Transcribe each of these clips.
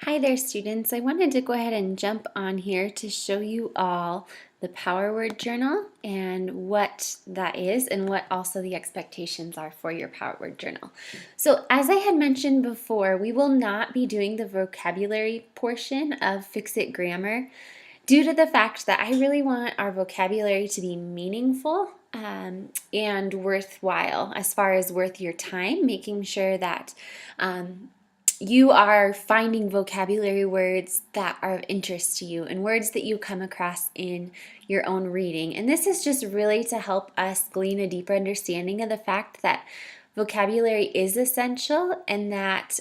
Hi there, students. I wanted to go ahead and jump on here to show you all the Power Word Journal and what that is and what also the expectations are for your Power Word Journal. So as I had mentioned before, we will not be doing the vocabulary portion of Fix-It Grammar due to the fact that I really want our vocabulary to be meaningful and worthwhile as far as worth your time, making sure that you are finding vocabulary words that are of interest to you and words that you come across in your own reading. And this is just really to help us glean a deeper understanding of the fact that vocabulary is essential and that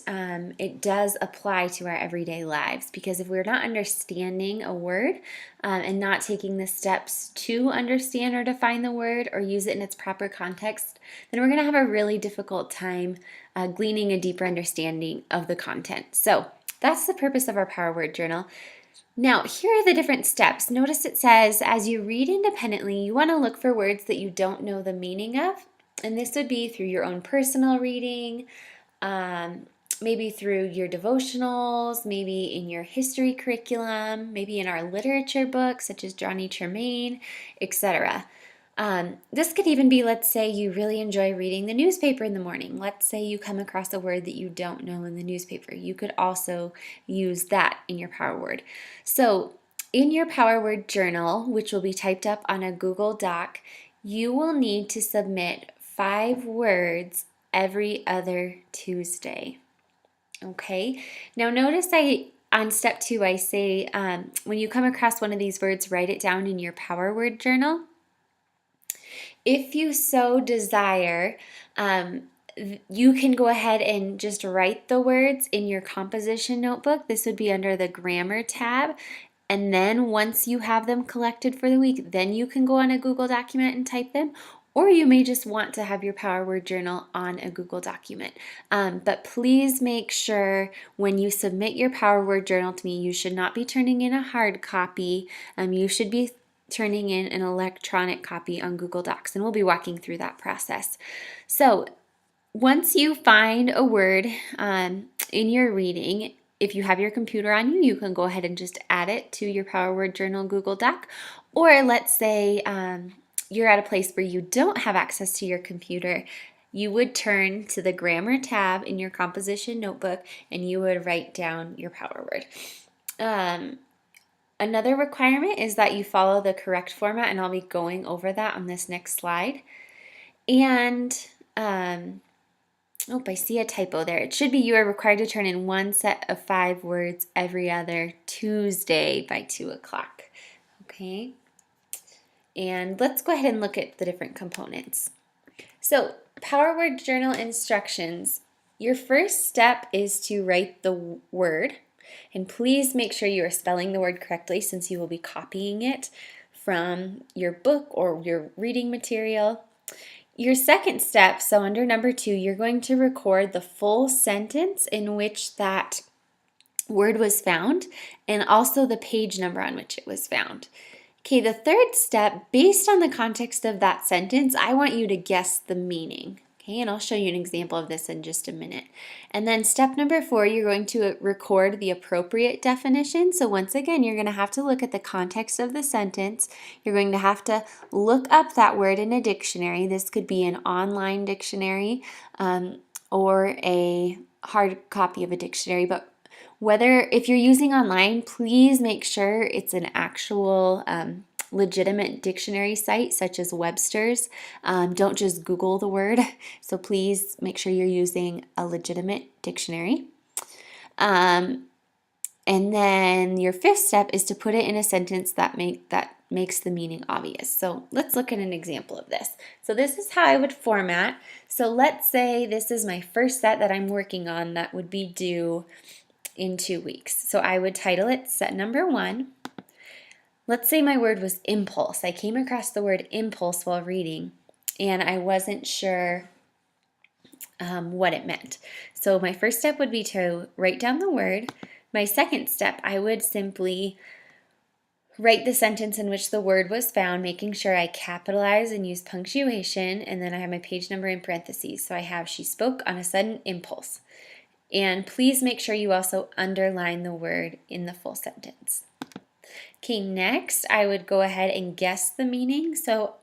it does apply to our everyday lives, because if we're not understanding a word and not taking the steps to understand or define the word or use it in its proper context, then we're going to have a really difficult time gleaning a deeper understanding of the content. So that's the purpose of our Power Word Journal. Now, here are the different steps. Notice it says, as you read independently, you want to look for words that you don't know the meaning of. And this would be through your own personal reading, maybe through your devotionals, maybe in your history curriculum, maybe in our literature books, such as Johnny Tremain, etc. This could even be, let's say you really enjoy reading the newspaper in the morning. Let's say you come across a word that you don't know in the newspaper. You could also use that in your Power Word. So in your Power Word Journal, which will be typed up on a Google Doc, you will need to submit 5 words every other Tuesday. Okay, now notice on step 2 I say when you come across one of these words, write it down in your Power Word Journal. If you so desire, you can go ahead and just write the words in your composition notebook. This would be under the grammar tab. And then once you have them collected for the week, then you can go on a Google document and type them. Or you may just want to have your Power Word Journal on a Google document. But please make sure when you submit your Power Word Journal to me, you should not be turning in a hard copy. You should be turning in an electronic copy on Google Docs, and we'll be walking through that process. So once you find a word in your reading, if you have your computer on you, you can go ahead and just add it to your Power Word Journal Google Doc. Or let's say you're at a place where you don't have access to your computer, you would turn to the grammar tab in your composition notebook and you would write down your Power Word. Another requirement is that you follow the correct format, and I'll be going over that on this next slide. And I see a typo there. It should be you are required to turn in one set of 5 words every other Tuesday by 2 o'clock. Okay, and let's go ahead and look at the different components. So, Power Word Journal instructions. Your first step is to write the word. And please make sure you are spelling the word correctly, since you will be copying it from your book or your reading material. Your second step, so under number 2, you're going to record the full sentence in which that word was found and also the page number on which it was found. Okay, the third step, based on the context of that sentence, I want you to guess the meaning. Okay, and I'll show you an example of this in just a minute. And then step number 4, you're going to record the appropriate definition. So once again, you're going to have to look at the context of the sentence. You're going to have to look up that word in a dictionary. This could be an online dictionary or a hard copy of a dictionary, but if you're using online, please make sure it's an actual legitimate dictionary site such as Webster's. Don't just Google the word. So please make sure you're using a legitimate dictionary. And then your 5th step is to put it in a sentence that makes the meaning obvious. So let's look at an example of this. So this is how I would format. So let's say this is my first set that I'm working on that would be due in 2 weeks. So I would title it set number 1. Let's say my word was impulse. I came across the word impulse while reading and I wasn't sure what it meant. So my first step would be to write down the word. My second step, I would simply write the sentence in which the word was found, making sure I capitalize and use punctuation, and then I have my page number in parentheses. So I have, she spoke on a sudden impulse. And please make sure you also underline the word in the full sentence. Okay, next I would go ahead and guess the meaning. So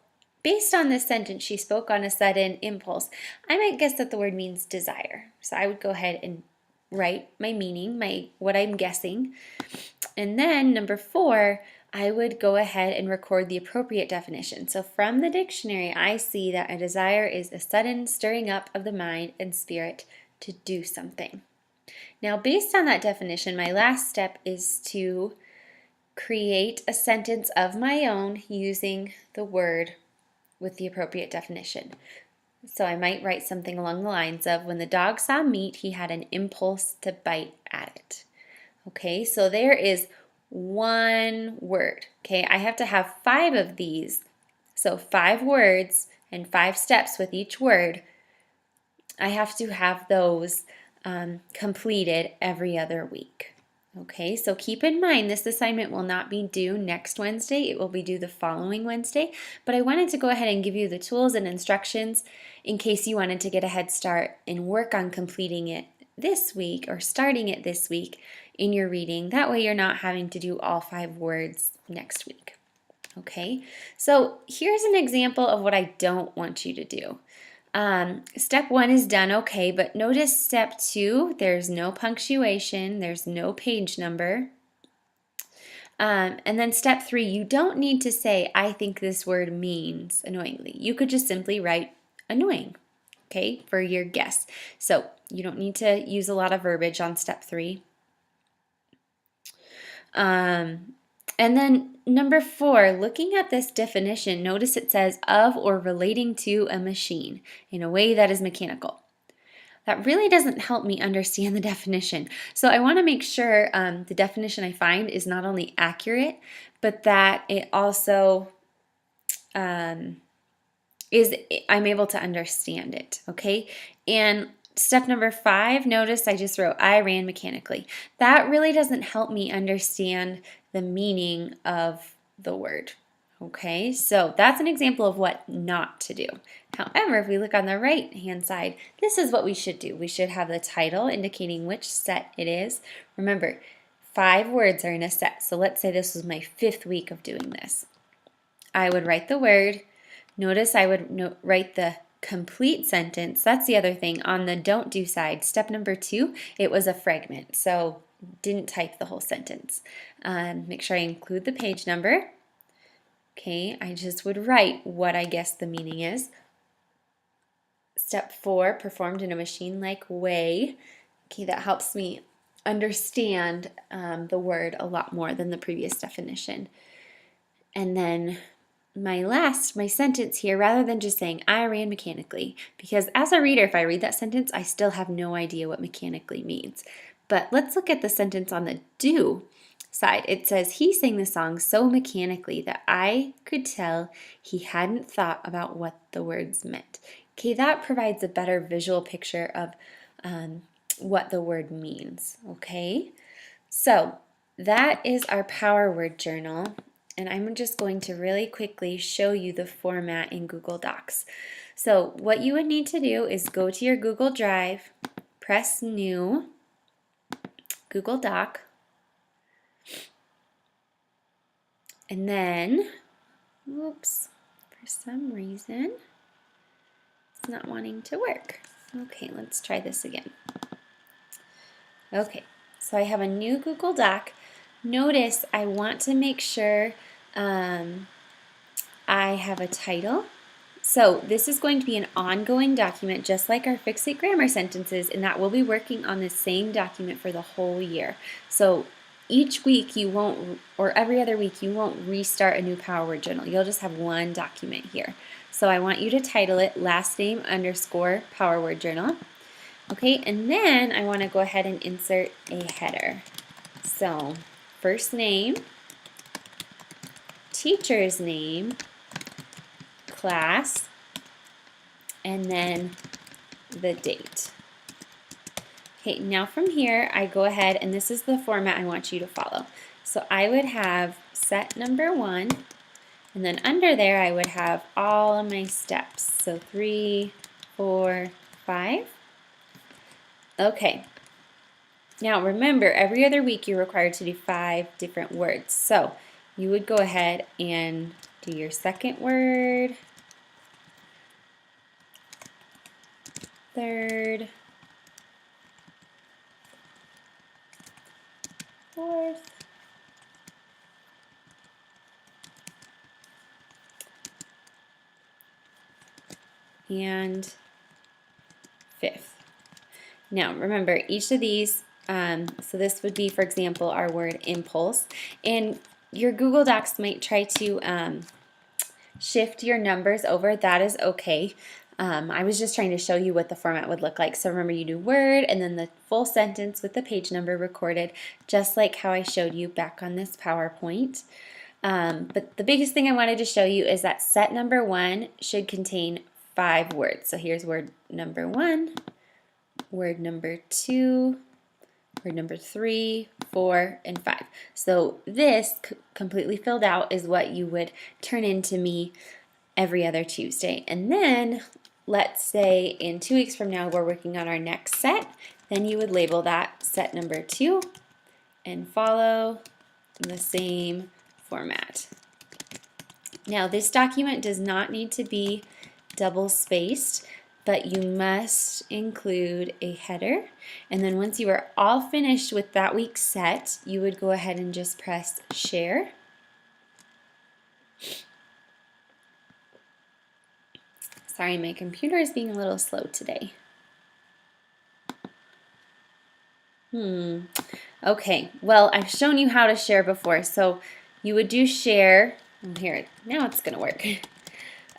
based on this sentence, she spoke on a sudden impulse. I might guess that the word means desire. So I would go ahead and write my meaning, what I'm guessing. And then number 4, I would go ahead and record the appropriate definition. So from the dictionary, I see that a desire is a sudden stirring up of the mind and spirit to do something. Now, based on that definition, my last step is to create a sentence of my own using the word with the appropriate definition. So I might write something along the lines of, when the dog saw meat, he had an impulse to bite at it. Okay, so there is one word. Okay, I have to have 5 of these. So 5 words and 5 steps with each word. I have to have those completed every other week. Okay, so keep in mind this assignment will not be due next Wednesday. It will be due the following Wednesday. But I wanted to go ahead and give you the tools and instructions in case you wanted to get a head start and work on completing it this week or starting it this week in your reading. That way you're not having to do all 5 words next week. Okay, so here's an example of what I don't want you to do. Step 1 is done okay, but notice step 2, there's no punctuation, there's no page number. And then step 3, you don't need to say, I think this word means annoyingly. You could just simply write annoying, okay, for your guess. So you don't need to use a lot of verbiage on step 3. And then number 4, looking at this definition, notice it says of or relating to a machine in a way that is mechanical. That really doesn't help me understand the definition. So I want to make sure the definition I find is not only accurate, but that it also I'm able to understand it, okay? And step number 5, notice I just wrote, I ran mechanically. That really doesn't help me understand the meaning of the word. Okay, so that's an example of what not to do. However, if we look on the right hand side, this is what we should do. We should have the title indicating which set it is. Remember, 5 words are in a set. So let's say this was my 5th week of doing this. I would write the word. Notice I would write the complete sentence. That's the other thing. On the don't do side, step number 2, it was a fragment. So didn't type the whole sentence. Make sure I include the page number. Okay, I just would write what I guess the meaning is. Step 4, performed in a machine-like way. Okay, that helps me understand the word a lot more than the previous definition. And then my sentence here, rather than just saying I ran mechanically, because as a reader, if I read that sentence, I still have no idea what mechanically means. But let's look at the sentence on the do side. It says, he sang the song so mechanically that I could tell he hadn't thought about what the words meant. Okay, that provides a better visual picture of what the word means. Okay, so that is our Power Word Journal. And I'm just going to really quickly show you the format in Google Docs. So what you would need to do is go to your Google Drive, press New, Google Doc, and then, whoops, for some reason, it's not wanting to work. Okay, let's try this again. Okay, so I have a new Google Doc. Notice I want to make sure I have a title. So this is going to be an ongoing document, just like our Fix It Grammar sentences, and that we'll be working on the same document for the whole year. So each week you won't, or every other week, you won't restart a new Power Word Journal. You'll just have one document here. So I want you to title it last name _ Power Word Journal. Okay, and then I want to go ahead and insert a header. So first name, teacher's name, class, and then the date. Okay, now from here I go ahead, and this is the format I want you to follow. So I would have set number 1, and then under there I would have all of my steps. So 3, 4, 5. Okay, Now remember, every other week you're required to do 5 different words. So you would go ahead and do your second word, third, fourth, and fifth. Now remember, each of these, so this would be, for example, our word impulse, and your Google Docs might try to shift your numbers over. That is okay. I was just trying to show you what the format would look like. So remember, you do word and then the full sentence with the page number recorded, just like how I showed you back on this PowerPoint. But the biggest thing I wanted to show you is that set number 1 should contain 5 words. So here's word number 1, word number 2, word number 3, 4, and 5. So this completely filled out is what you would turn in to me every other Tuesday. And then let's say in 2 weeks from now we're working on our next set, then you would label that set number 2 and follow the same format. Now this document does not need to be double spaced, but you must include a header, and then once you are all finished with that week's set, you would go ahead and just press share. Sorry, my computer is being a little slow today. Okay, well, I've shown you how to share before, so you would do share. Here, now it's going to work.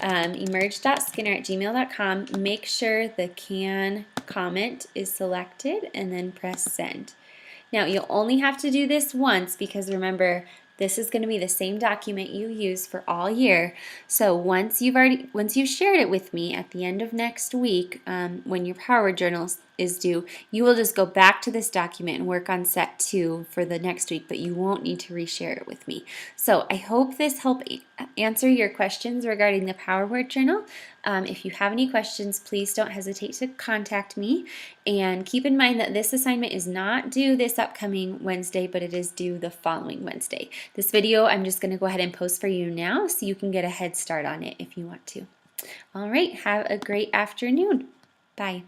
Emerge.skinner@gmail.com. Make sure the can comment is selected and then press send. Now you'll only have to do this once because remember, this is going to be the same document you use for all year. So once you've shared it with me at the end of next week, when your Power Word Journal is due, you will just go back to this document and work on set 2 for the next week, but you won't need to reshare it with me. So I hope this helped answer your questions regarding the Power Word Journal. If you have any questions, please don't hesitate to contact me. And keep in mind that this assignment is not due this upcoming Wednesday, but it is due the following Wednesday. This video I'm just going to go ahead and post for you now so you can get a head start on it if you want to. All right, have a great afternoon. Bye.